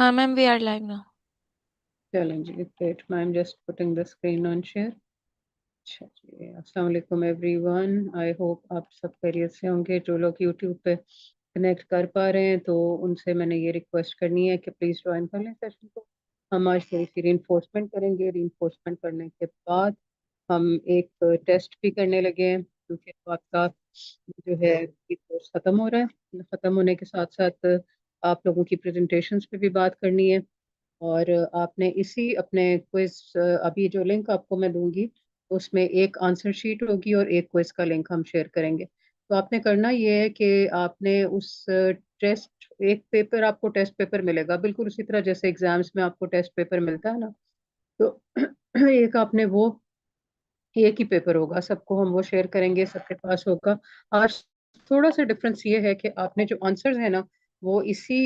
Ma'am, we are live now. चलें जी, great. I'm just putting the screen on share. अच्छा जी, अस्सलाम वालेकुम everyone. I hope आप सब खैरियत से होंगे। जो लोग यूट्यूब पे कनेक्ट कर पा रहे हैं तो उनसे मैंने ये रिक्वेस्ट करनी है कि प्लीज़ ज्वाइन कर लें सेशन को। हम आज थोड़ी सी रीइंफोर्समेंट करेंगे। रीइंफोर्समेंट करने के बाद हम एक टेस्ट भी करने लगे हैं, क्योंकि तो आपका जो है ये कोर्स ख़त्म हो रहा है। ख़त्म होने के साथ साथ आप लोगों की प्रेजेंटेशंस पे भी बात करनी है। और आपने इसी अपने क्विज, अभी जो लिंक आपको मैं दूंगी उसमें एक आंसर शीट होगी और एक क्विज का लिंक हम शेयर करेंगे। तो आपने करना ये है कि आपने उस टेस्ट, एक पेपर आपको टेस्ट पेपर मिलेगा बिल्कुल उसी तरह जैसे एग्जाम्स में आपको टेस्ट पेपर मिलता है ना। तो एक आपने वो, एक ही पेपर होगा, सबको हम वो शेयर करेंगे, सबके पास होगा। आज थोड़ा सा डिफरेंस ये है कि आपने जो आंसर्स है ना वो इसी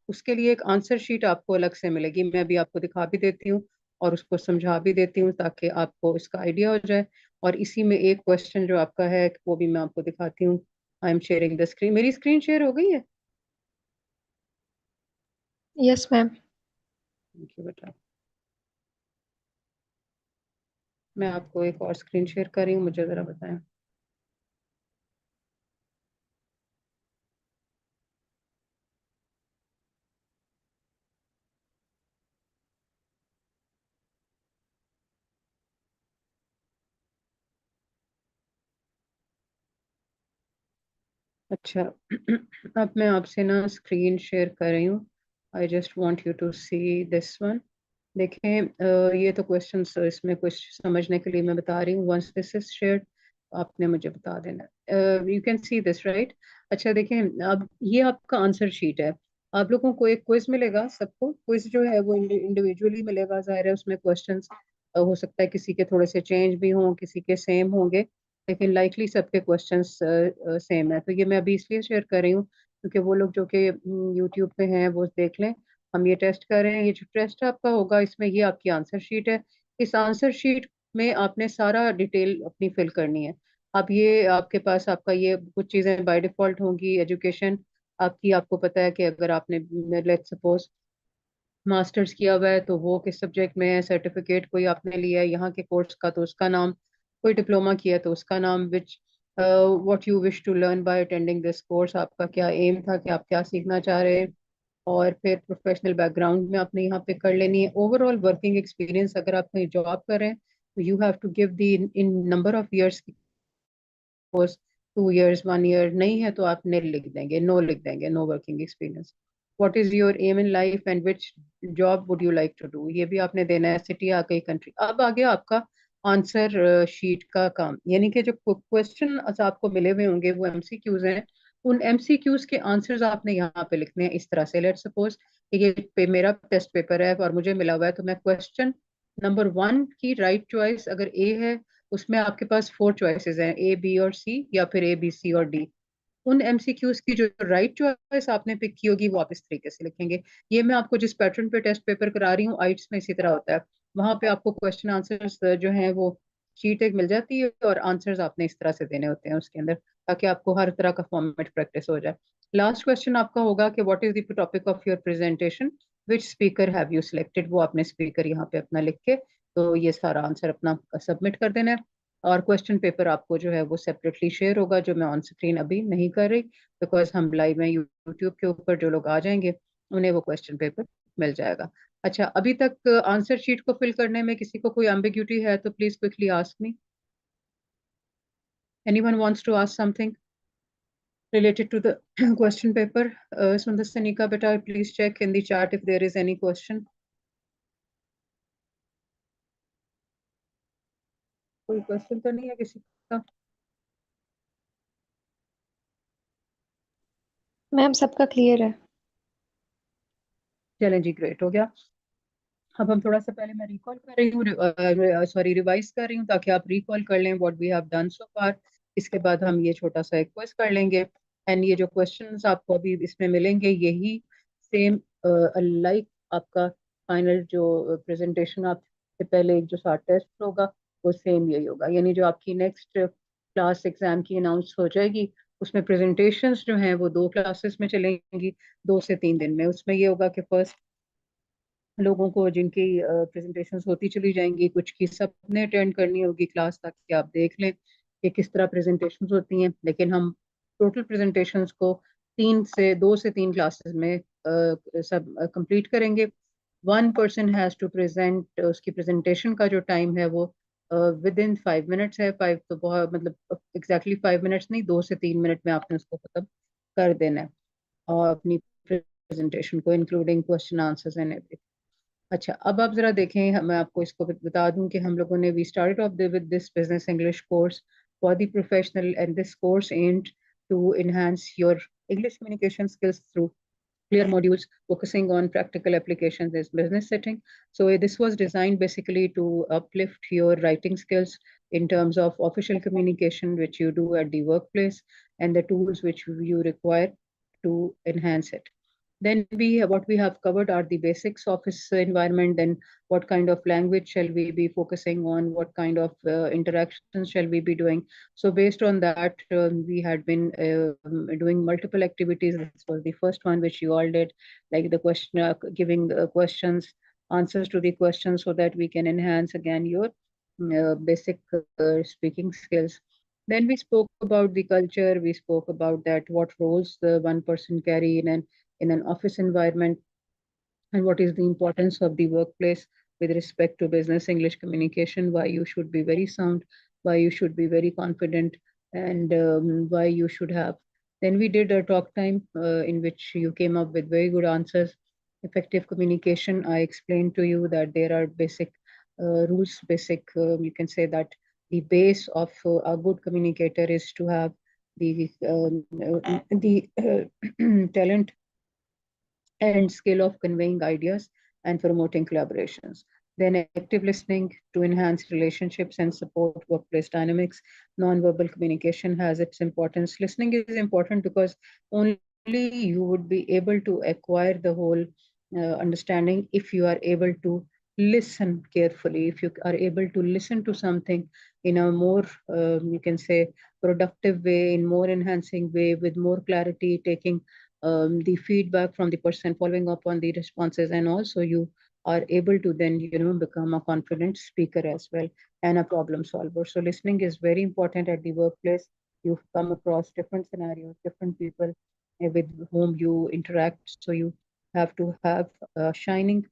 उसके लिए एक आंसर शीट आपको अलग से मिलेगी। मैं अभी आपको दिखा भी देती हूँ और उसको समझा भी देती हूँ ताकि आपको इसका आइडिया हो जाए। और इसी में एक क्वेश्चन जो आपका है वो भी मैं आपको दिखाती हूँ। I am sharing the screen. मेरी स्क्रीन शेयर हो गई है? Yes ma'am. थैंक यू बेटा। मैं आपको एक और स्क्रीन शेयर कर रही हूँ, मुझे ज़रा बताएं। अच्छा, अब मैं आपसे ना स्क्रीन शेयर कर रही हूँ। I just want you to see this one. देखें, ये तो क्वेश्चंस इसमें कुछ समझने के लिए मैं बता रही हूँ। वंस दिस इज शेयर्ड आपने मुझे बता देना। You can see this right? अच्छा देखें, अब ये आपका आंसर शीट है। आप लोगों को एक क्विज मिलेगा, सबको क्विज जो है वो इंडिविजुअली मिलेगा। जाहिर है उसमें क्वेश्चंस हो सकता है किसी के थोड़े से चेंज भी हों, किसी के सेम होंगे, लेकिन लाइकली सबके क्वेश्चंस सेम है। तो ये मैं अभी इसलिए शेयर कर रही हूँ क्योंकि वो लोग जो कि यूट्यूब पे हैं वो देख लें। हम ये टेस्ट कर रहे हैं। ये जो टेस्ट आपका होगा इसमें ये आपकी आंसर शीट है। इस आंसर शीट में आपने सारा डिटेल अपनी फिल करनी है। अब ये आपके पास आपका ये कुछ चीज़ें बाय डिफॉल्ट होंगी। एजुकेशन आपकी, आपको पता है कि अगर आपने लेट्स सपोज मास्टर्स किया हुआ है तो वो किस सब्जेक्ट में है, सर्टिफिकेट कोई आपने लिया है यहाँ के कोर्स का तो उसका नाम, कोई डिप्लोमा किया तो उसका नाम, which what you wish to learn by attending this course, आपका क्या एम था कि आप क्या सीखना चाह रहे हैं। और फिर प्रोफेशनल बैकग्राउंड में आपने यहाँ पे कर लेनी है। ओवरऑल वर्किंग एक्सपीरियंस, अगर आप कहीं जॉब कर रहे हैं तो you have to give the in number of years. 2 years, 1 year नहीं है तो आप नील लिख देंगे, नो लिख देंगे, no working experience. What is your aim in life and which job would you like to do, ये भी आपने देना है। सिटी आ गई, कंट्री। अब आ गया आपका आंसर शीट का काम, यानी कि जो क्वेश्चन आपको मिले हुए होंगे वो एमसीक्यूज हैं। उन एमसीक्यूज के आंसर्स आपने यहाँ पे लिखने हैं इस तरह से। लेट सपोज ये मेरा टेस्ट पेपर है और मुझे मिला हुआ है, तो मैं क्वेश्चन नंबर 1 की राइट चॉइस अगर ए है, उसमें आपके पास 4 चॉइसेस हैं, ए बी और सी, या फिर ए बी सी और डी। उन एमसीक्यूज की जो राइट चॉइस आपने पिक की होगी वो आप इस तरीके से लिखेंगे। ये मैं आपको जिस पैटर्न पे टेस्ट पेपर करा रही हूँ आइट्स में इसी तरह होता है। वहां पे आपको क्वेश्चन आंसर्स जो हैं वो शीट एक मिल जाती है और आंसर्स आपने इस तरह से देने होते हैं उसके अंदर, ताकि आपको हर तरह का फॉर्मेट प्रैक्टिस हो जाए। लास्ट क्वेश्चन आपका होगा कि what is the topic of your presentation, which speaker have you selected, वो आपने स्पीकर यहाँ पे अपना लिख के तो ये सारा आंसर अपना सबमिट कर देना है। और क्वेश्चन पेपर आपको जो है वो सेपरेटली शेयर होगा, जो मैं ऑन स्क्रीन अभी नहीं कर रही, बिकॉज हम लाइव में यूट्यूब के ऊपर जो लोग आ जाएंगे उन्हें वो क्वेश्चन पेपर मिल जाएगा। अच्छा, अभी तक आंसर शीट को फिल करने में किसी को कोई एम्बिग्यूटी है तो please quickly ask me. Anyone wants to ask something related to the question paper? Sundar Sanika, beta, please check in the chat if there is any question. कोई question तो नहीं है किसी का? मैम सबका क्लियर है। चलें जी, ग्रेट हो गया। अब हम थोड़ा सा पहले मैं रिकॉल कर रही हूँ, सॉरी रिवाइज कर रही हूँ ताकि आप रिकॉल कर लें what we have done so far. इसके बाद हम ये छोटा सा एक क्विज कर लेंगे। एंड ये जो क्वेश्चंस आपको अभी इसमें मिलेंगे यही सेम लाइक आपका फाइनल जो प्रेजेंटेशन आपसे पहले एक जो सा टेस्ट होगा वो सेम यही होगा। यानी जो आपकी नेक्स्ट क्लास एग्जाम की अनाउंस हो जाएगी उसमें प्रेजेंटेशंस जो हैं वो 2 क्लासेस में चलेंगी, 2 से 3 दिन में। उसमें ये होगा कि फर्स्ट लोगों को जिनकी प्रेजेंटेशंस होती चली जाएंगी, कुछ की सबने अटेंड करनी होगी क्लास, ताकि आप देख लें कि किस तरह प्रेजेंटेशंस होती हैं। लेकिन हम टोटल प्रेजेंटेशंस को 2 से 3 क्लासेस में सब कंप्लीट करेंगे। 1 पर्सन हैज़ टू प्रेजेंट, उसकी प्रेजेंटेशन का जो टाइम है वो विद इन 5 मिनट्स है। फाइव तो बहुत मतलब एग्जैक्टली 5 मिनट्स नहीं, 2 से 3 मिनट में आपने उसको खत्म कर देना है, और अपनी प्रेजेंटेशन को including question answers and everything. अच्छा, अब आप जरा देखें, मैं आपको इसको बता दूं कि हम लोगों ने we started off with this business English course for the professional, and this course aimed to enhance your English communication skills through clear modules focusing on practical applications as business setting. So this was designed basically to uplift your writing skills in terms of official communication, which you do at the workplace, and the tools which you require to enhance it. Then what we have covered are the basics of his environment. Then what kind of language shall we be focusing on? What kind of interactions shall we be doing? So based on that, we had been doing multiple activities. This was the first one which you all did, like the question, giving questions, answers to the questions, so that we can enhance again your basic speaking skills. Then we spoke about the culture. We spoke about that what roles the one person carry in an office environment, and what is the importance of the workplace with respect to business English communication, why you should be very sound, why you should be very confident, and why you should have. Then we did a talk time in which you came up with very good answers. Effective communication, I explained to you that there are basic rules, basic, you can say that the base of a good communicator is to have the talent and skill of conveying ideas and promoting collaborations. Then active listening to enhance relationships and support workplace dynamics. Nonverbal communication has its importance. Listening is important because only you would be able to acquire the whole understanding if you are able to listen carefully, if you are able to listen to something in a more, you can say, productive way, in more enhancing way, with more clarity, taking the feedback from the person, following up on the responses, and also you are able to then become a confident speaker as well, and a problem solver. So listening is very important at the workplace. You come across different scenarios, different people with whom you interact, so you have to have shining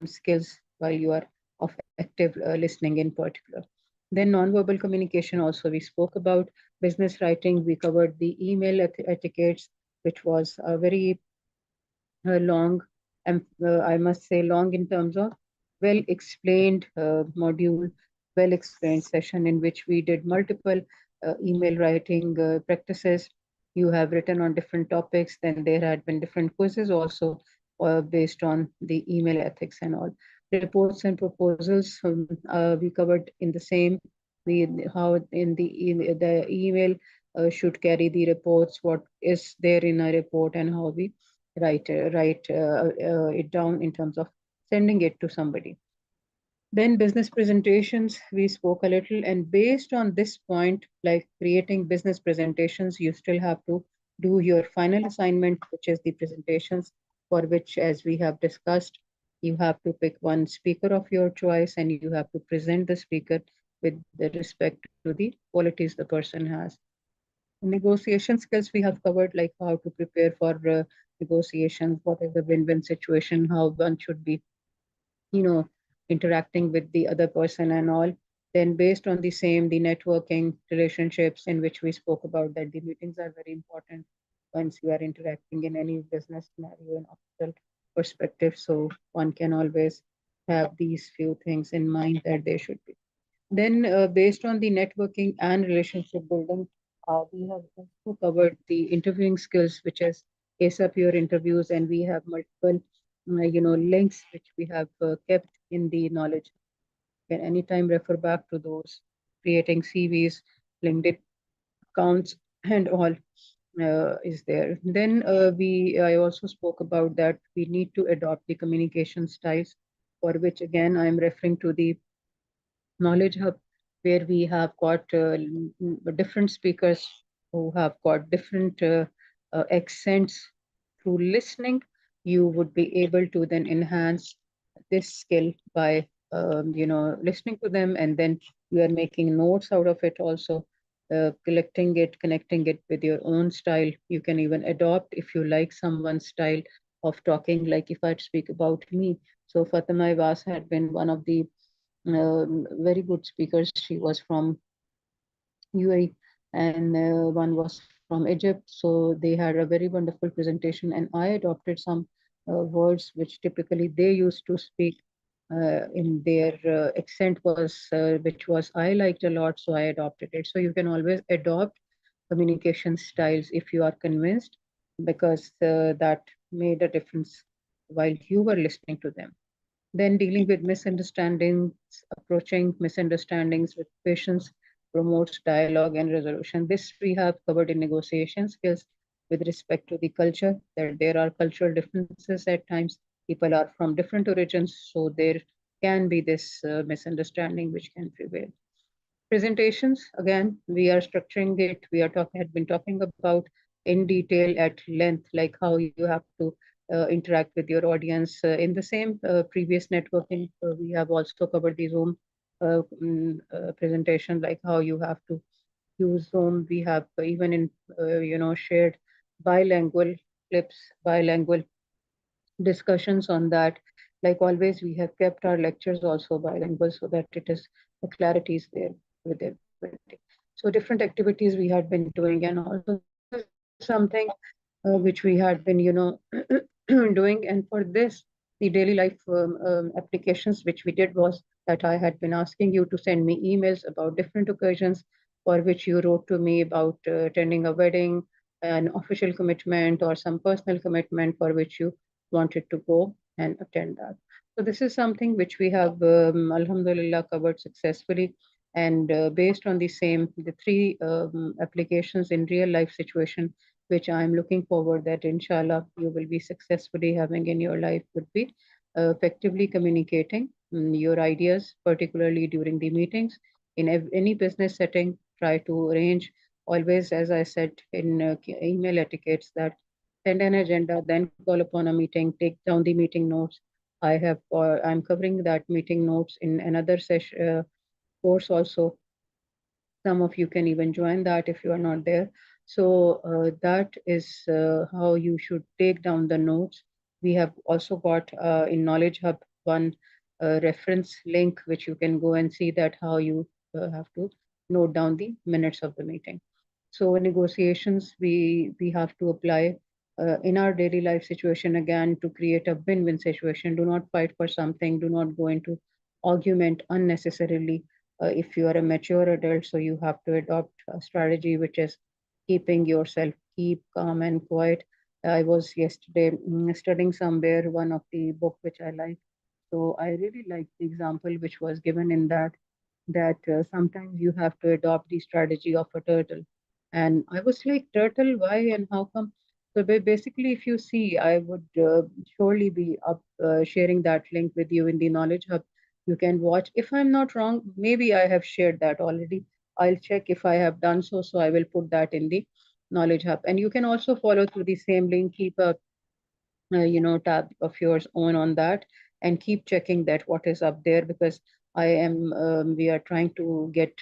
skills while you are of active listening in particular. Then nonverbal communication also we spoke about. Business writing, we covered the email etiquettes, which was a very long, and I must say long in terms of well explained module, well explained session in which we did multiple email writing practices. You have written on different topics. Then there had been different quizzes also based on the email ethics and all. Reports and proposals, we covered in the same. We how in the email should carry the reports, what is there in a report, and how we write it down in terms of sending it to somebody. Then business presentations, we spoke a little, and based on this point, like creating business presentations, you still have to do your final assignment, which is the presentations, for which, as we have discussed, you have to pick one speaker of your choice, and you have to present the speaker with the respect to the qualities the person has. Negotiation skills we have covered, like how to prepare for negotiations, what is the win-win situation, how one should be, you know, interacting with the other person and all. Then based on the same, the networking relationships in which we spoke about, that the meetings are very important once you are interacting in any business scenario and official perspective. So one can always have these few things in mind that they should be. Then, based on the networking and relationship building, we have also covered the interviewing skills, which is ace up your interviews, and we have multiple, links which we have kept in the knowledge. You can anytime refer back to those, creating CVs, LinkedIn accounts, and all is there. Then I also spoke about that we need to adopt the communication styles, for which again I'm referring to the Knowledge Hub, where we have got different speakers who have got different accents. Through listening, you would be able to then enhance this skill by listening to them, and then you are making notes out of it also, collecting it, connecting it with your own style. You can even adopt if you like someone's style of talking. Like if I speak about me, so Fatima Abbas had been one of the very good speakers. She was from UAE, and one was from Egypt. So they had a very wonderful presentation, and I adopted some words which typically they used to speak in their accent was which was I liked a lot, so I adopted it. So you can always adopt communication styles if you are convinced, because that made a difference while you were listening to them. Then dealing with misunderstandings, approaching misunderstandings with patience promotes dialogue and resolution. This we have covered in negotiation skills with respect to the culture, that there are cultural differences at times. People are from different origins, so there can be this misunderstanding which can prevail. Presentations, again, we are structuring it. We are had been talking about in detail at length, like how you have to interact with your audience. In the same previous networking, we have also covered the Zoom presentation, like how you have to use Zoom. We have even in shared bilingual clips, bilingual discussions on that. Like always, we have kept our lectures also bilingual so that it is the clarity is there with everybody. So different activities we had been doing, and also this is something which we had been, doing. And for this, the daily life applications which we did was that I had been asking you to send me emails about different occasions for which you wrote to me about attending a wedding, an official commitment, or some personal commitment for which you wanted to go and attend that. So this is something which we have, Alhamdulillah, covered successfully. And based on the same, the three applications in real life situation, which I'm looking forward that inshallah you will be successfully having in your life, would be effectively communicating your ideas, particularly during the meetings. In any business setting, try to arrange always, as I said in email etiquettes, that send an agenda, then call upon a meeting, take down the meeting notes. I'm covering that meeting notes in another session course also. Some of you can even join that if you are not there. So that is how you should take down the notes. We have also got in Knowledge Hub one reference link, which you can go and see that how you have to note down the minutes of the meeting. So negotiations, we have to apply in our daily life situation again to create a win-win situation. Do not fight for something. Do not go into argument unnecessarily. If you are a mature adult, so you have to adopt a strategy which is keeping yourself keep calm and quiet. I was yesterday studying somewhere one of the book which I like. So I really like the example which was given in that sometimes you have to adopt the strategy of a turtle. And I was like, turtle, why and how come? So basically, if you see, I would surely be up sharing that link with you in the Knowledge Hub. You can watch. If I'm not wrong, maybe I have shared that already. I'll check if I have done so. So I will put that in the Knowledge Hub. And you can also follow through the same link, keep a tab of yours on that, and keep checking that what is up there, because we are trying to get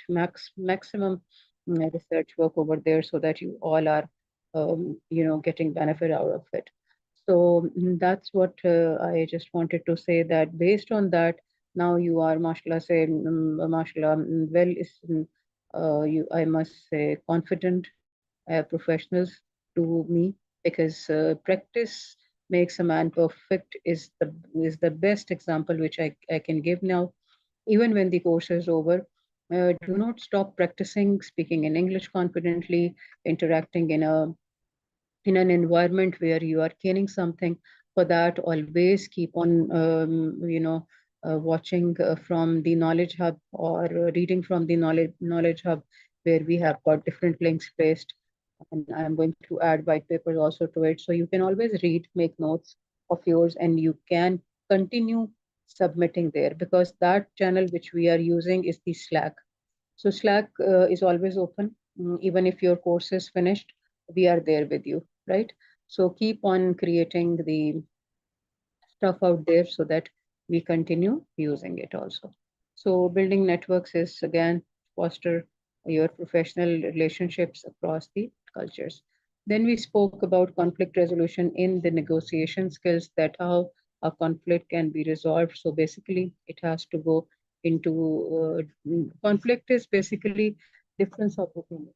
maximum research work over there so that you all are getting benefit out of it. So that's what I just wanted to say, that based on that, now you are, mashallah, say, mashallah, well, is you, I must say, confident professionals to me, because practice makes a man perfect is the best example which I can give now. Even when the course is over, do not stop practicing speaking in English confidently, interacting in an environment where you are gaining something. For that, always keep on watching from the Knowledge Hub, or reading from the knowledge Hub, where we have got different links placed, and I'm going to add white papers also to it. So you can always read, make notes of yours, and you can continue submitting there, because that channel which we are using is the Slack. So Slack is always open. Even if your course is finished, we are there with you, right? So keep on creating the stuff out there so that we continue using it also. So building networks is again foster your professional relationships across the cultures. Then we spoke about conflict resolution in the negotiation skills, that how a conflict can be resolved. So basically, it has to go into conflict is basically difference of opinion.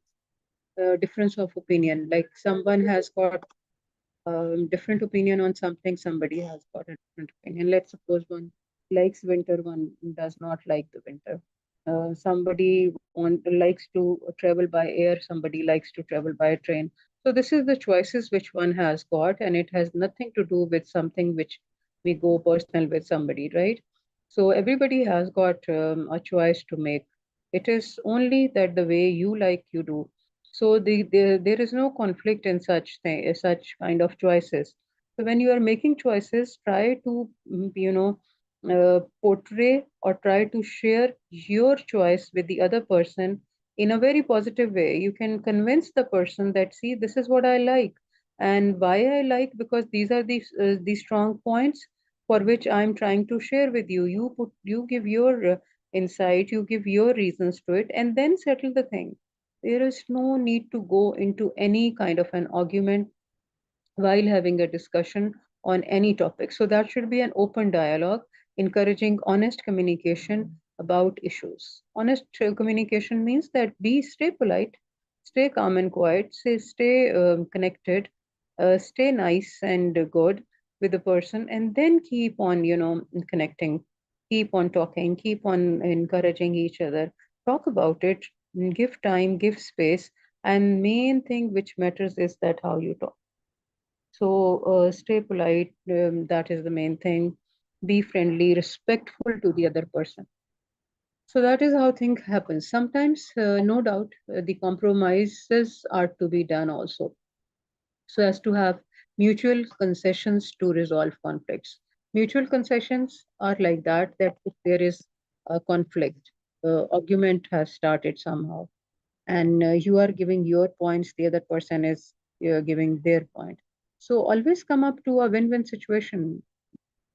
Difference of opinion, like someone has got different opinion on something, somebody has got a different opinion. Let's suppose one likes winter, one does not like the winter. Somebody likes to travel by air, somebody likes to travel by train. So this is the choices which one has got, and it has nothing to do with something which we go personal with somebody, right? So everybody has got a choice to make. It is only that the way you like you do. So there is no conflict in such kind of choices. So when you are making choices, try to portray or try to share your choice with the other person in a very positive way. You can convince the person that, see, this is what I like, and why I like, because these are the strong points for which I'm trying to share with you. You give your insight, you give your reasons to it, and then settle the thing. There is no need to go into any kind of an argument while having a discussion on any topic. So that should be an open dialogue, encouraging honest communication about issues. Honest communication means that stay polite, stay calm and quiet, stay connected, stay nice and good with the person, and then keep on, connecting, keep on talking, keep on encouraging each other. Talk about it, give time, give space, and main thing which matters is that how you talk. So stay polite. That is the main thing. Be friendly, respectful to the other person. So that is how things happen. Sometimes, no doubt, the compromises are to be done also, so as to have mutual concessions to resolve conflicts. Mutual concessions are like that, that if there is a conflict, argument has started somehow, and you are giving your points, the other person is giving their point. So always come up to a win-win situation.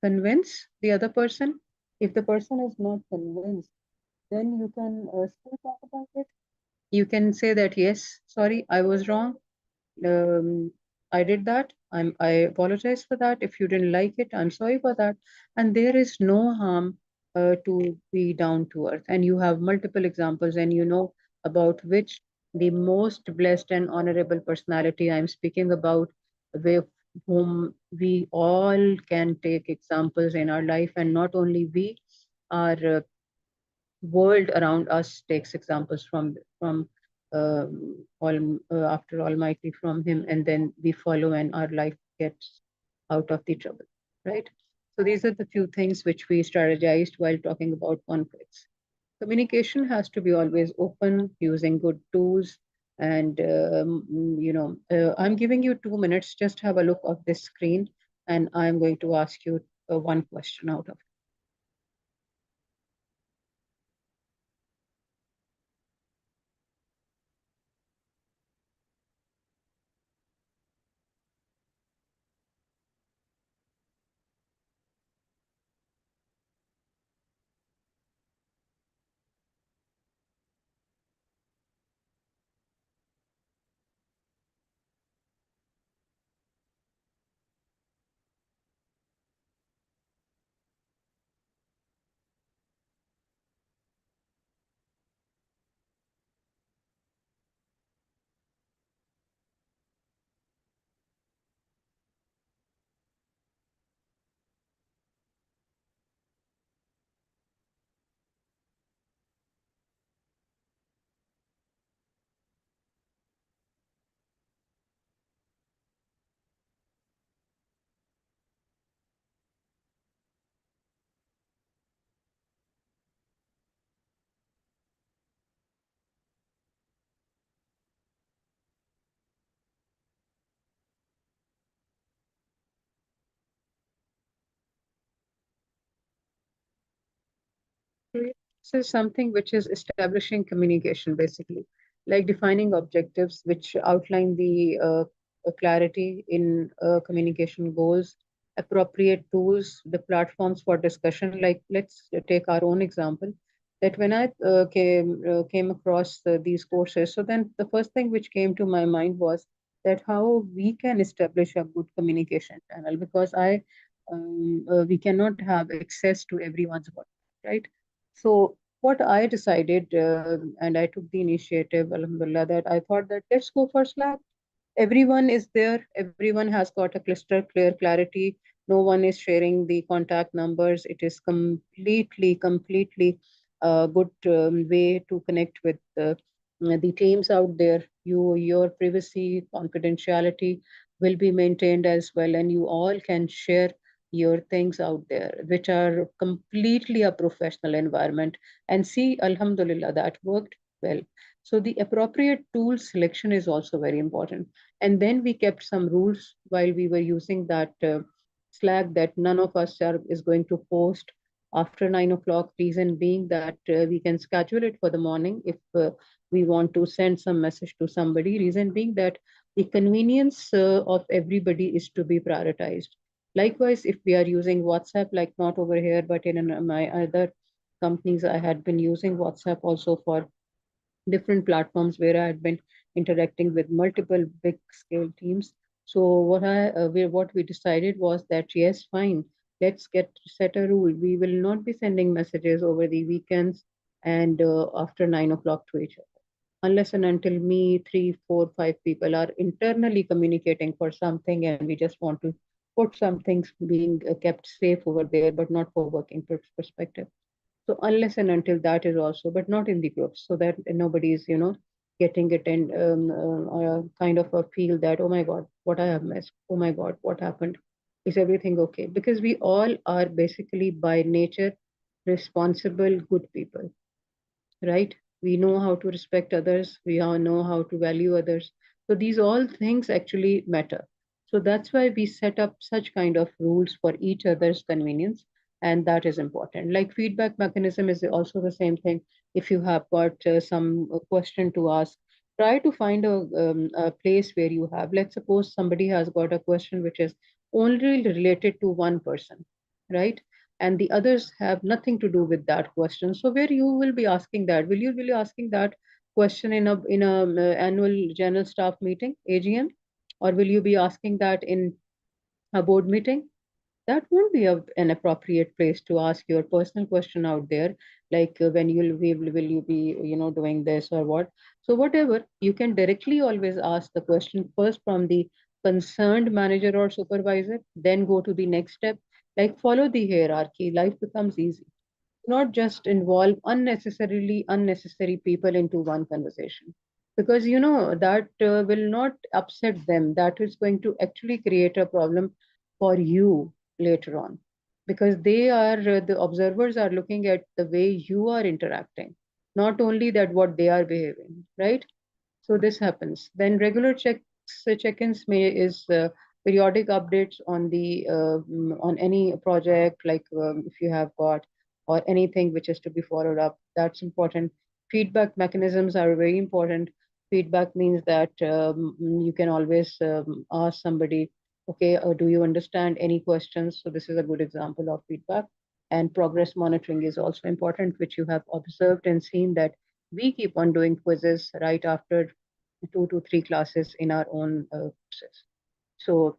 Convince the other person. If the person is not convinced, then you can still talk about it. You can say that, yes, sorry, I was wrong. um, I did that. I apologize for that. If you didn't like it, I'm sorry for that. And there is no harm to be down to earth. And you have multiple examples, and you know about which the most blessed and honorable personality I'm speaking about, with whom we all can take examples in our life, and not only we, our world around us takes examples from after Almighty, from Him, and then we follow, and our life gets out of the trouble, right? So these are the few things which we strategized while talking about conflicts. Communication has to be always open, using good tools, and I'm giving you 2 minutes. Just have a look of this screen, and I'm going to ask you one question out of it. This is something which is establishing communication, basically, like defining objectives which outline the clarity in communication goals, appropriate tools, the platforms for discussion. Like let's take our own example. That when I came across these courses, so then the first thing which came to my mind was that how we can establish a good communication channel, because we cannot have access to everyone's work, right? So what I decided, and I took the initiative, alhamdulillah, that I thought that let's go for Slack. Everyone is there, everyone has got a crystal clear clarity, no one is sharing the contact numbers. It is completely a good way to connect with the teams out there. Your privacy, confidentiality will be maintained as well, and you all can share your things out there, which are completely a professional environment. And see, alhamdulillah, that worked well. So the appropriate tool selection is also very important. And then we kept some rules while we were using that Slack, that none of us is going to post after 9 o'clock. Reason being that we can schedule it for the morning if we want to send some message to somebody. Reason being that the convenience of everybody is to be prioritized. Likewise, if we are using WhatsApp, like not over here, but in my other companies, I had been using WhatsApp also for different platforms where I had been interacting with multiple big scale teams. So what we decided was that yes, fine, let's get set a rule. We will not be sending messages over the weekends and after 9 o'clock to each other, unless and until me, three, four, five people are internally communicating for something, and we just want to put some things being kept safe over there, but not for working perspective. So unless and until that is also, but not in the groups, so that nobody is, getting it in kind of a feel that, oh my God, what I have missed. Oh my God, what happened? Is everything okay? Because we all are basically by nature responsible, good people, right? We know how to respect others. We all know how to value others. So these all things actually matter. So that's why we set up such kind of rules for each other's convenience, and that is important. Like feedback mechanism is also the same thing. If you have got some question to ask, try to find a place where you have. Let's suppose somebody has got a question which is only related to one person, right? And the others have nothing to do with that question. So where you will be asking that? Will you be asking that question in a annual general staff meeting, AGM, or will you be asking that in a board meeting? That won't be an appropriate place to ask your personal question out there, like when will you be doing this or what. So whatever, you can directly always ask the question first from the concerned manager or supervisor, then go to the next step. Like follow the hierarchy, life becomes easy. Not just involve unnecessary people into one conversation, because that will not upset them. That is going to actually create a problem for you later on, because the observers are looking at the way you are interacting, not only that what they are behaving, right? So this happens. Then regular check-ins may is periodic updates on the on any project, like if you have got, or anything which is to be followed up. That's important. Feedback mechanisms are very important. Feedback means that you can always ask somebody, okay, do you understand any questions? So this is a good example of feedback. And progress monitoring is also important, which you have observed and seen that we keep on doing quizzes right after 2 to 3 classes in our own courses. So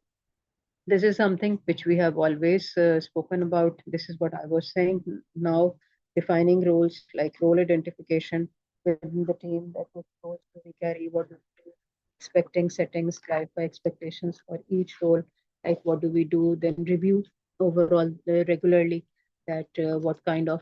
this is something which we have always spoken about. This is what I was saying. Now, defining roles like role identification within the team, that what roles do we carry, what do we do, expecting settings, clarify expectations for each role, like what do we do, then review overall regularly, that what kind of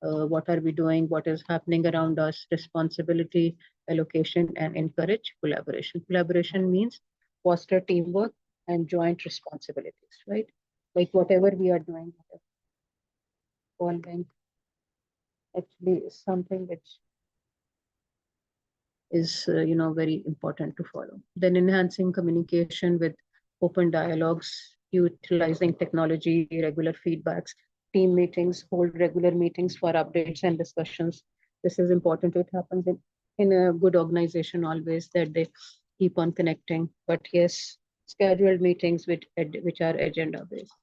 what are we doing, what is happening around us, responsibility allocation, and encourage collaboration. Collaboration means foster teamwork and joint responsibilities, right? Like whatever we are doing, involving actually is something which is very important to follow. Then enhancing communication with open dialogues, utilizing technology, regular feedbacks, team meetings, hold regular meetings for updates and discussions. This is important. It happens in a good organization always, that they keep on connecting. But yes, scheduled meetings which are agenda based.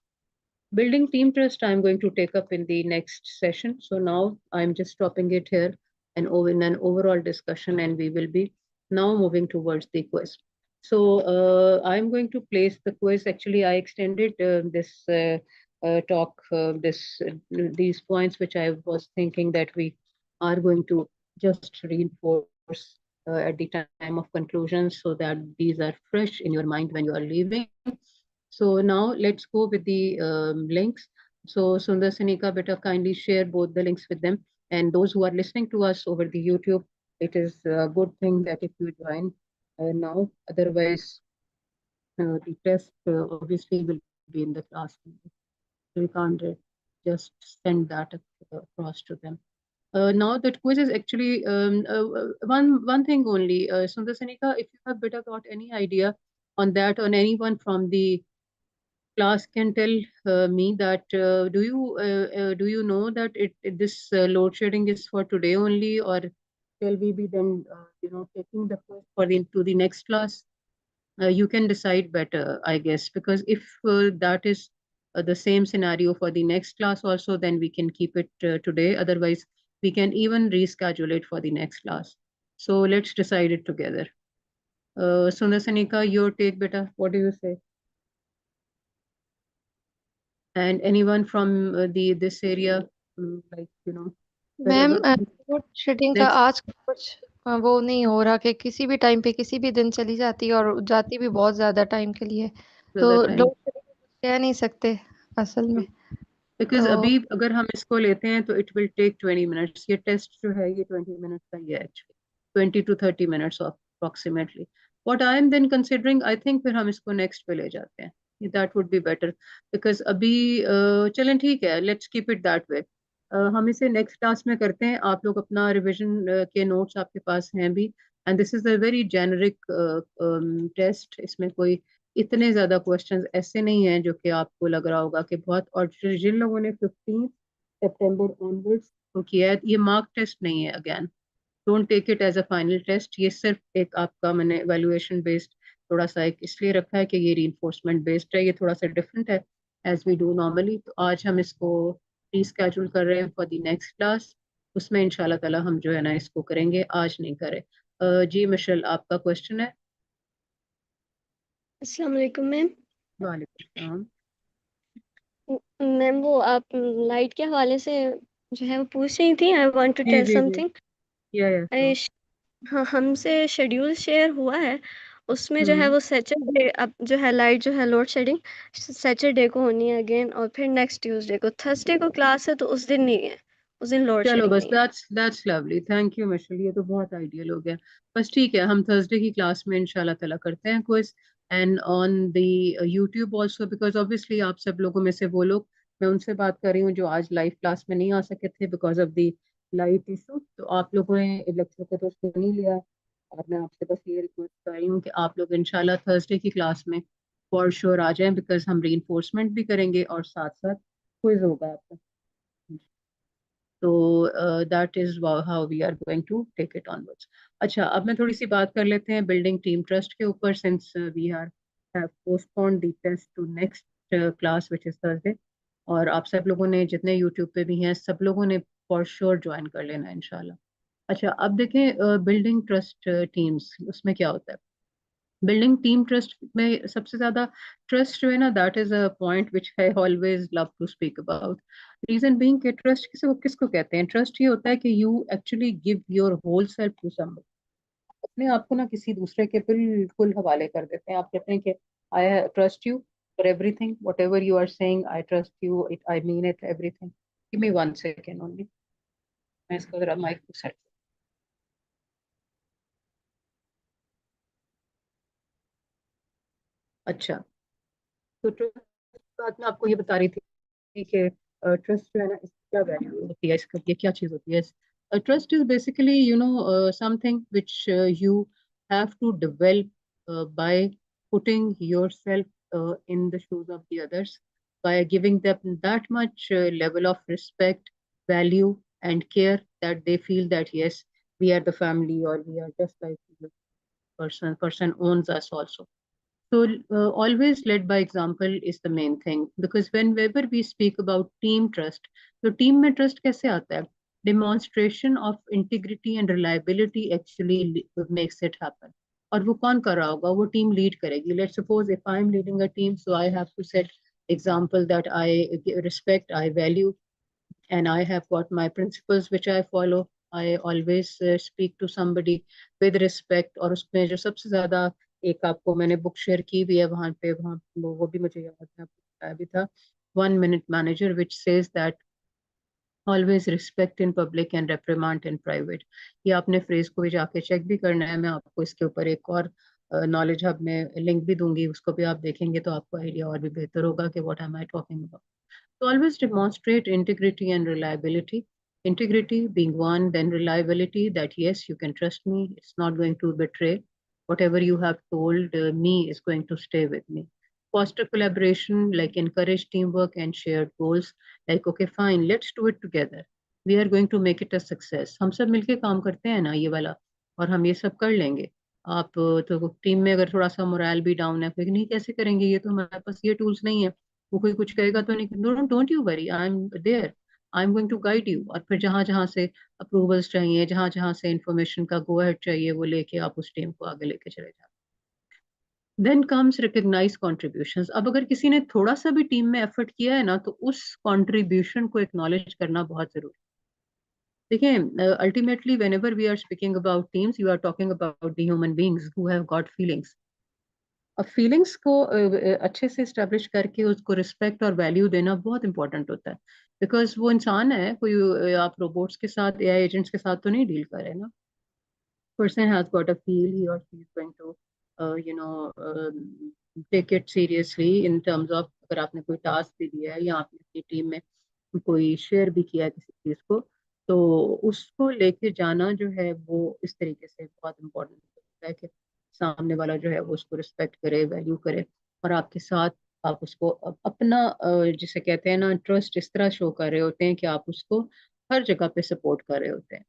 Building team trust, I'm going to take up in the next session. So now I'm just stopping it here and in an overall discussion, and we will be now moving towards the quiz. So I'm going to place the quiz. Actually, I extended this talk, these points which I was thinking that we are going to just reinforce at the time of conclusions, so that these are fresh in your mind when you are leaving. So now let's go with the links. So Sundar Sanika, better kindly share both the links with them. And those who are listening to us over the YouTube, it is a good thing that if you join now, otherwise the test obviously will be in the class. So you can't just send that across to them. Now that quiz is actually one thing only. Sundar Sanika, if you have better got any idea on that, on anyone from the class can tell me that do you know that this load shedding is for today only, or shall we be then taking the quiz for the to the next class? You can decide better, I guess, because if that is the same scenario for the next class also, then we can keep it today. Otherwise, we can even reschedule it for the next class. So let's decide it together. Sundar Sanika, your take, beta. What do you say? And anyone from the this area, like ma'am wherever load shedding का next. आज कुछ वो नहीं हो रहा कि किसी भी टाइम पे किसी भी दिन चली जाती है और जाती भी बहुत ज़्यादा टाइम के लिए, तो ज्यादा टाइम, लोड शेडिंग कह नहीं सकते असल में। बिकॉज तो अभी अगर हम इसको लेते हैं तो इट विल टेक 20 मिनट्स। ये टेस्ट जो है ये 20 मिनट्स का ही है actually, 20 to 30 minutes approximately. What I am then considering, I think फिर हम इसको नेक्स्ट पे ले जाते हैं, that would be better. Because अभी चलें ठीक है, let's keep it that way. हम इसे नेक्स्ट क्लास में करते हैं। आप लोग अपना रिविजन के नोट्स आपके पास हैं भी, and this is a very generic test. इसमें कोई इतने ज्यादा क्वेश्चंस ऐसे नहीं हैं जो कि आपको लग रहा होगा कि बहुत, और जिन लोगों ने 15 सितंबर ऑनवर्ड्स को किया है, ये मार्क टेस्ट नहीं है। Again, don't take it as a final test. ये सिर्फ एक आपका, मैंने वैल्यूएशन बेस्ड थोड़ा सा एक इसलिए रखा है कि ये रीइंफोर्समेंट बेस्ड है, ये थोड़ा सा डिफरेंट है एज वी डू नॉर्मली। तो आज हम इसको रीस्केड्यूल कर रहे हैं फॉर द नेक्स्ट क्लास। उसमें इंशाल्लाह ताला हम जो है ना इसको करेंगे, आज नहीं करें। जी मिशेल, आपका क्वेश्चन है। अस्सलाम वालेकुम मैम। वालेकुम। मैम वो आप लाइट के हवाले से जो है वो पूछ रही थी। आई वांट टू जी टेल जी जी, समथिंग। या हाँ, हमसे शेड्यूल शेयर हुआ है, उसमें जो है हम्म वो सैटरडे अब जो है लाइट जो है लोड शेडिंग सैटरडे को होनी है अगेन, और फिर नेक्स्ट ट्यूसडे को। थर्सडे को क्लास है तो उस दिन नहीं है, उस दिन लोड चलो शेडिंग बस, नहीं है। That's lovely, thank you Michelle, ये तो बहुत आइडियल हो गया। बस ठीक है, हम थर्सडे की क्लास में इंशाल्लाह ताला करते हैं quiz, and on the YouTube also, because obviously आप सब लोगों में से वो लोग, मैं उनसे बात कर रही हूँ जो आज लाइव क्लास में नहीं आ सके थे because of the light issue. तो आप लोगों ने लेक्चर को तो सुन ही लिया, और मैं आपसे बस ये रिक्वेस्ट कर रही हूँ कि आप लोग इंशाल्लाह थर्सडे की क्लास में फॉर श्योर आ जाएं, बिकॉज हम रीइंफोर्समेंट भी करेंगे और साथ साथ क्विज होगा आपका। तो that is how we are going to take it onwards. अच्छा, अब मैं थोड़ी सी बात कर लेते हैं बिल्डिंग टीम ट्रस्ट के ऊपर, since we are have postponed the test to next class which is Thursday. और आप सब लोगों ने जितने यूट्यूब पे भी हैं, सब लोगों ने फॉर श्योर ज्वाइन कर लेना है इंशाल्लाह। अच्छा, अब देखें बिल्डिंग ट्रस्ट टीम्स, उसमें क्या होता है। बिल्डिंग टीम ट्रस्ट में सबसे ज्यादा ट्रस्ट जो है ना, that is a point which I always love to speak about. Reason being कि ट्रस्ट किसको किसको कहते हैं। ट्रस्ट ये होता है कि you actually give your whole self to somebody. अपने आप को ना किसी दूसरे के बिल्कुल हवाले कर देते हैं। आप कहते हैं कि I trust you for everything, whatever you are saying, I trust you, it I mean it everything. Give me 1 second only, मैं इसको जरा माइक को सेट। अच्छा, तो ट्रस्ट बात मैं आपको ये बता रही थी कि ट्रस्ट जो है ना, इसकी क्या वैल्यू होती है, इसका ये क्या चीज होती है। Trust is basically something which you have to develop by putting yourself in the shoes of the others, by giving them that much level of respect, value, and care that they feel that yes, we are the family, or we are just like the person owns us also. So always led by example is the main thing, because whenever we speak about team trust, तो team में trust कैसे आता है? Demonstration of integrity and reliability actually makes it happen. और वो कौन कर रहा होगा? वो टीम लीड करेगी. Let's suppose if I'm leading a team, so I have to set example that I respect, I value, and I have got my principles which I follow. I always speak to somebody with respect. और उसमें जो सबसे ज्यादा, एक आपको मैंने book share की भी है वहां पे, वहां वो भी मुझे याद है, आपको बताया भी था, 1 minute manager, which says that always respect in public and reprimand in private. ये आपने फ्रेज को भी जाके चेक भी करना है. मैं आपको इसके ऊपर एक और नॉलेज हब में लिंक भी दूंगी, उसको भी आप देखेंगे तो आपको आइडिया और भी बेहतर होगा कि what am I talking about. So always demonstrate integrity and reliability. Integrity being one, then reliability, that yes, you can trust me, it's not going to betray. Whatever you have told me is going to stay with me. Foster collaboration, like encourage teamwork and shared goals. Like, okay, fine, let's do it together. We are going to make it a success. हम सब मिलके काम करते हैं ना ये वाला, और हम ये सब कर लेंगे. आप तो टीम में अगर थोड़ा सा मोरल भी डाउन है, फिर नहीं कैसे करेंगे, ये तो हमारे पास ये टूल्स नहीं है, वो कोई कुछ कहेगा तो नहीं. Don't you worry, I am there, I am going to guide you. और फिर जहां जहां से अप्रूवल्स चाहिए, जहां जहां से इंफॉर्मेशन का गो अहेड चाहिए, वो लेके आप उस टीम को आगे लेके चले जाओ. Then comes recognize contributions. अब अगर किसी ने थोड़ा सा भी टीम में एफर्ट किया है ना, तो उस कॉन्ट्रीब्यूशन को एक्नॉलेज करना बहुत जरूरी है. देखिए, ultimately whenever we are speaking about teams, you are talking about the human beings who have got feelings. अब फीलिंग्स को अच्छे से स्टेब्लिश करके उसको रिस्पेक्ट और वैल्यू देना बहुत इंपॉर्टेंट होता है. बिकॉज वो इंसान है, कोई आप रोबोट्स के साथ, एआई एजेंट्स के साथ तो नहीं डील कर रहे ना. Person has got a feel, he or she is going to take it seriously in terms of, अगर आपने कोई टास्क भी दिया है या आपने अपनी टीम में कोई शेयर भी किया है किसी चीज को, तो उसको लेके जाना जो है वो इस तरीके से बहुत इम्पोर्टेंट होता है कि सामने वाला जो है वो उसको रिस्पेक्ट करे, वैल्यू करे, और आपके साथ आप उसको अपना जिसे कहते हैं ना ट्रस्ट, इस तरह शो कर रहे होते हैं कि आप उसको हर जगह पे सपोर्ट कर रहे होते हैं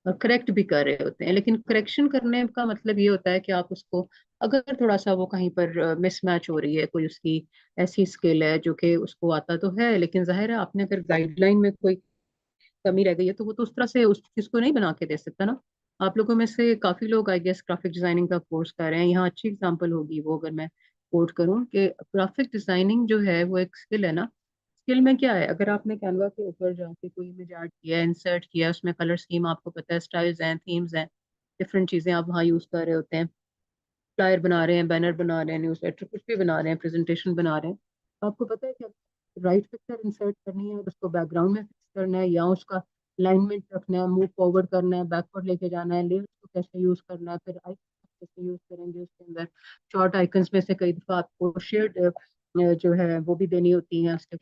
और करेक्ट भी कर रहे होते हैं. लेकिन करेक्शन करने का मतलब ये होता है कि आप उसको, अगर थोड़ा सा वो कहीं पर मिसमैच हो रही है, कोई उसकी ऐसी स्किल है जो कि उसको आता तो है, लेकिन जाहिर है आपने अगर गाइडलाइन में कोई कमी रह गई है, तो वो तो उस तरह से उस चीज को नहीं बना के दे सकता ना. आप लोगों में से काफी लोग आई गेस ग्राफिक डिजाइनिंग का कोर्स कर रहे हैं. यहाँ अच्छी एग्जांपल होगी वो, अगर मैं कोट करूँ कि ग्राफिक डिजाइनिंग जो है वो एक स्किल है ना. स्किल में क्या है, अगर आपने कैनवा के ऊपर जाके कोई इमेज ऐड किया, इंसर्ट किया, उसमें कलर स्कीम आपको पता है, स्टाइल्स हैं, थीम्स हैं, डिफरेंट चीजें आप वहाँ यूज कर रहे होते हैं, फ्लायर बना रहे हैं, बैनर बना रहे हैं, न्यूज लेटर कुछ भी बना रहे हैं, प्रेजेंटेशन बना रहे हैं, तो आपको पता है कि राइट पिक्चर इंसर्ट करनी है और उसको बैकग्राउंड में फिक्स करना है, या उसका अलाइनमेंट रखना है, मूव फॉरवर्ड करना है, बैकवर्ड लेके जाना है, लेयर्स को कैसे यूज करना है, फिर आइकन कैसे यूज करेंगे उसके अंदर. शॉर्ट आइकन्स में से कई दफा आपको शेड जो है वो भी देनी होती है, उसके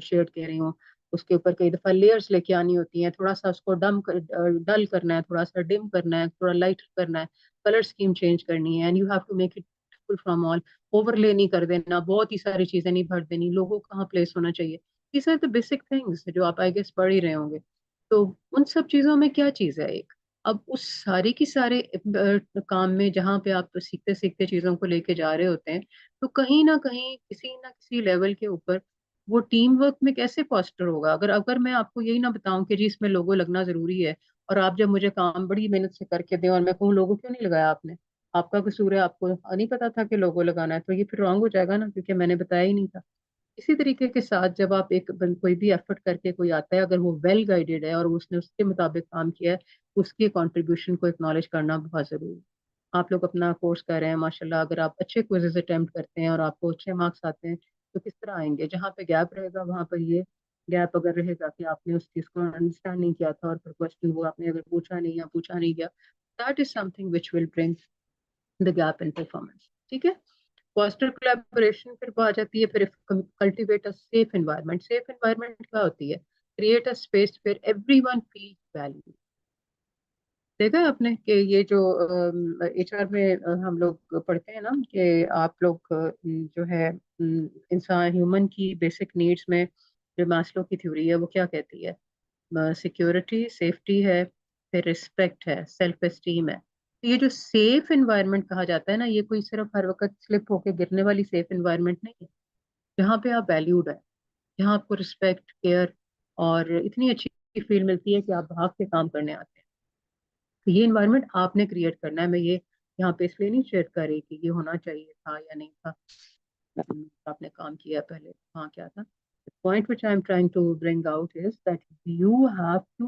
शेड कह रही हूँ, उसके ऊपर कई दफा लेयर्स लेके आनी होती हैं, थोड़ा सा उसको डल करना है, थोड़ा सा डिम करना है, थोड़ा लाइट करना है, कलर स्कीम चेंज करनी है, and you have to make it from all. Overlay नहीं कर देना, बहुत ही सारी चीजें नहीं भर देनी, लोगों को कहाँ प्लेस होना चाहिए. these are the basic things जो आप आई गेस पढ़ ही रहे होंगे. तो उन सब चीजों में क्या चीज है एक, अब उस सारे की सारे काम में जहाँ पे आप सीखते सीखते चीजों को लेके जा रहे होते हैं, तो कहीं ना किसी लेवल के ऊपर वो टीम वर्क में कैसे फॉस्टर होगा. अगर अगर मैं आपको यही ना बताऊं कि जी इसमें लोगो लगना जरूरी है, और आप जब मुझे काम बड़ी मेहनत से करके दें और मैं कहूँ लोगो क्यों नहीं लगाया आपने, आपका कसूर है, आपको नहीं पता था कि लोगो लगाना है, तो ये फिर रॉन्ग हो जाएगा ना, क्योंकि मैंने बताया ही नहीं था. इसी तरीके के साथ जब आप कोई भी एफर्ट करके कोई आता है, अगर वो वेल गाइडेड है और उसने उसके मुताबिक काम किया है, उसकी कंट्रीब्यूशन को एक्नॉलेज करना बहुत जरूरी है. आप लोग अपना कोर्स कर रहे हैं माशाल्लाह, अगर आप अच्छे क्विज़ेस अटेम्प्ट करते हैं और आपको अच्छे मार्क्स आते हैं, तो किस तरह आएंगे. जहाँ पे गैप रहेगा वहां पर ये गैप अगर रहेगा कि आपने उस चीज को अंडरस्टैंड नहीं किया था, और फिर क्वेश्चन वो आपने अगर पूछा नहीं या पूछा नहीं गया, that is something which will bring the gap in performance. ठीक है. फोस्टर कोलैबोरेशन फिर वो आ जाती है, फिर cultivate a safe environment. Safe environment क्या होती है? Create a space where everyone feels value. देखा है आपने कि ये जो एचआर में हम लोग पढ़ते हैं ना कि आप लोग जो है इंसान ह्यूमन की बेसिक नीड्स में जो मास्लो की थ्योरी है वो क्या कहती है? सिक्योरिटी, सेफ्टी है, फिर रिस्पेक्ट है, सेल्फ एस्टीम है. ये जो सेफ एनवायरनमेंट कहा जाता है ना, ये कोई सिर्फ हर वक्त स्लिप होके गिरने वाली सेफ एनवायरनमेंट नहीं है। जहाँ पे आप वैल्यूड है, जहाँ आपको रिस्पेक्ट, केयर और इतनी अच्छी फील मिलती है कि आप भाग के काम करने आते हैं। तो ये इन्वायरमेंट आपने क्रिएट करना है। मैं ये यहाँ पे इसलिए नहीं शेयर कर रही कि ये होना चाहिए था या नहीं था, आपने काम किया पहले, हाँ क्या था। The point which I'm trying to bring out is that you have to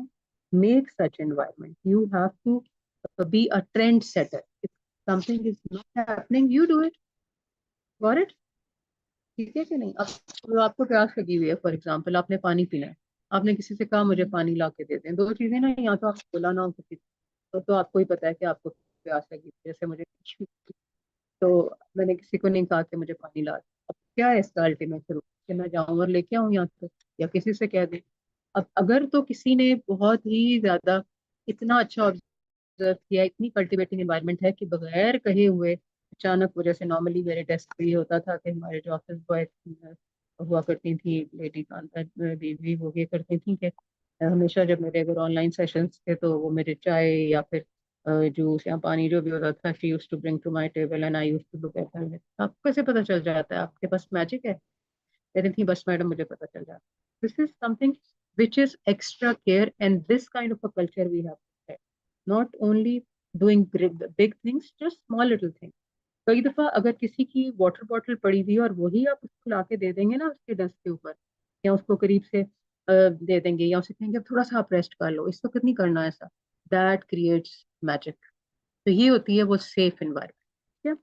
make such environment. You have to be a trend setter. If something is not happening, you do it. Got it? ठीक है कि नहीं। अब तो आपको प्यास लगी हुई है, फॉर एग्जाम्पल आपने पानी पीना है, आपने किसी से कहा मुझे पानी ला के दे दें, दो चीजें ना, या तो आपको बोला ना हो किसी तो आपको ही पता है कि आपको प्यास लगी, जैसे मुझे तो मैंने किसी को नहीं कहा कि मुझे पानी ला दे। अब क्या है इसका अल्टीमेट रूप, कि मैं जाऊं और लेके आऊं यहाँ पे, या किसी से कह दूं। अब अगर तो किसी ने बहुत ही ज्यादा इतना अच्छा ऑब्जर्व किया, इतनी कल्टिवेटिंग एनवायरनमेंट है कि बगैर कहे हुए अचानक वो, जैसे नॉर्मली मेरे डेस्क पे ये होता था कि हमारे जो ऑफिस बॉय हुआ करती थी लेडी बीवी, वो ये करती थी कि हमेशा जब मेरे अगर ऑनलाइन सेशंस थे तो वो मेरे चाय या फिर जूस या पानी जो भी होता था, she used to bring to my table and I used to look at her. आपको कैसे पता चल जाता है, आपके पास मैजिक है? कहती थी बस मैडम मुझे पता चल जाता। This is something which is extra care, and this kind of a culture we have to have. Not only doing big things, just small little things. कई दफा अगर किसी की वाटर बॉटल पड़ी हुई है और वही आप उसको ला के दे देंगे ना उसके डेस्क के ऊपर, या उसको करीब से दे देंगे, या उसे कहेंगे अब थोड़ा सा आप रेस्ट कर लो, इस वक्त नहीं करना ऐसा, दैट क्रिएट्स मैजिक। तो ये होती है वो सेफ एनवायरनमेंट। ठीक है।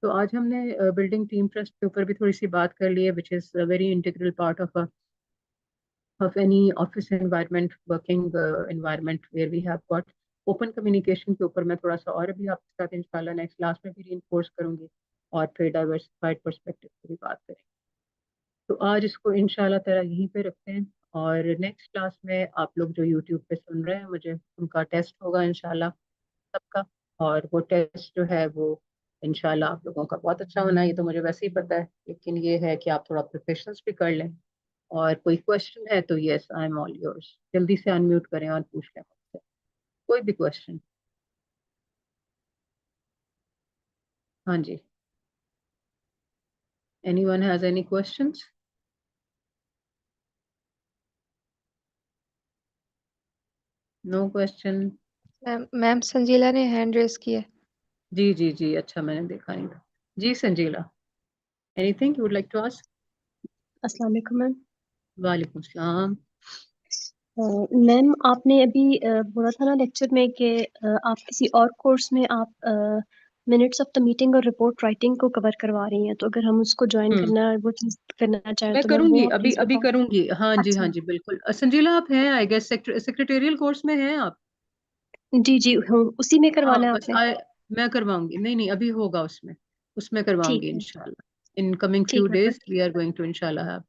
तो आज हमने बिल्डिंग टीम ट्रस्ट के ऊपर भी थोड़ी सी बात कर ली है, which is very integral part of any office environment, working environment where we have got open communication के ऊपर मैं थोड़ा सा और भी आपके साथ इंशाल्लाह नेक्स्ट क्लास में भी रीइंफोर्स करूंगी, और फिर डाइवर्सिफाइड पर्सपेक्टिव की भी बात करेंगे। तो आज इसको इंशाल्लाह ताला यहीं पे रखते हैं, और नेक्स्ट क्लास में आप लोग जो यूट्यूब पे सुन रहे हैं मुझे, उनका टेस्ट होगा इंशाल्लाह सबका, और वो टेस्ट जो है वो इंशाल्लाह आप लोगों का बहुत अच्छा होना है, ये तो मुझे वैसे ही पता है, लेकिन ये है कि आप थोड़ा प्रिपरेशंस भी कर लें। और कोई क्वेश्चन है तो yes, I am all yours, जल्दी से अनम्यूट करें और पूछ लें मुझसे कोई भी क्वेश्चन। हाँ जी, anyone has any questions? No question. Ma'am Sanjeela ने हैंड रेस की है। जी जी जी, अच्छा मैंने देखा नहीं था। जी Sanjeela, anything you would like to ask? अस्सलाम वालेकुम मैम। वालेकुम सलाम। मैम आपने अभी बोला था ना लेक्चर में कि आप किसी और कोर्स में आप मिनट्स ऑफ द मीटिंग और रिपोर्ट राइटिंग को कवर करवा रही हैं, तो अगर हम उसको ज्वाइन करना, वो चीज़ करना चाहें मैं तो मैम करूंगी, वो आप अभी प्लीज अभी बताओ। करूंगी। हाँ जी, हाँ अच्छा जी, बिल्कुल। संजीला आप हैं आई गेस सेक्रेटेरियल कोर्स में हैं आप? जी जी हूँ, उसी में हाँ करवाना है बस आपने। मैं करवाऊंगी। नहीं नहीं, अभी होगा उसमें, उसमें ठीक करवाऊंगी है इंशाल्लाह। इन कमिंग फ्यू ठीक है बस। Days we are going to इंशाल्लाह have।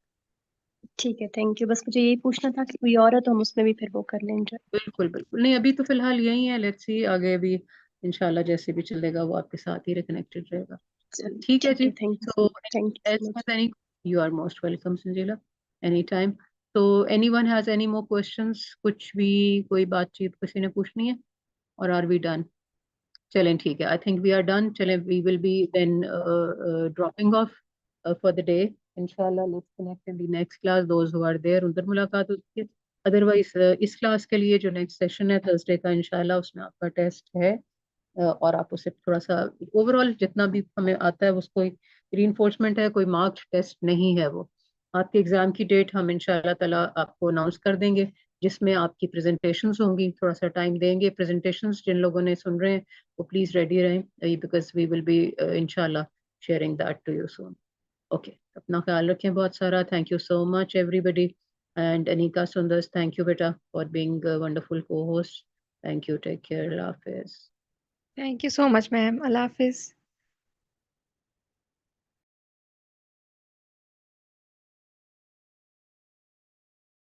ठीक है, थैंक यू। बस मुझे यही पूछना था कि कोई और है तो हम उसमें भी फिर वो कर लेंगे। बिल्कुल बिल्कुल, नहीं अभी तो फिलहाल यही है, लेट्स सी आगे भी इंशाल्लाह जैसे भी चलेगा वो आपके साथ ही कनेक्टेड रहेगा। चलिए ठीक है ठीक जी। है, thank so you, thank you so much. Any, you are most welcome Sanjeela, any time. तो anyone has any more questions? कुछ भी, कोई बातचीत किसी ने पूछनी है, और आर वी डन? चलें ठीक है, I think we are done. चलें, we will be then dropping off for the day. इंशाल्लाह let's connect in the next class, those who are there उधर मुलाकात होती है। अदरवाइज इस क्लास के लिए जो नेक्स्ट सेशन है थर्सडे का, इंशाल्लाह उसमें आपका टेस्ट है, और आप उसे थोड़ा सा ओवरऑल जितना भी हमें आता है उसको रीइंफोर्समेंट है, कोई मार्क्स टेस्ट नहीं है वो। आपके एग्जाम की डेट हम इंशाल्लाह ताला आपको अनाउंस कर देंगे, जिसमें आपकी प्रेजेंटेशंस होंगी। थोड़ा सा टाइम देंगे प्रेजेंटेशंस, जिन लोगों ने सुन रहे हैं वो प्लीज रेडी रहें, बिकॉज वी विल बी इंशाल्लाह sharing that to you soon. Okay, अपना ख्याल रखें बहुत सारा। Thank you so much everybody, and Anika Sunders, thank you बेटा for being wonderful co-host. Thank you, take care, अल्लाह हाफिज। Thank you so much ma'am, अल्लाह हाफिज।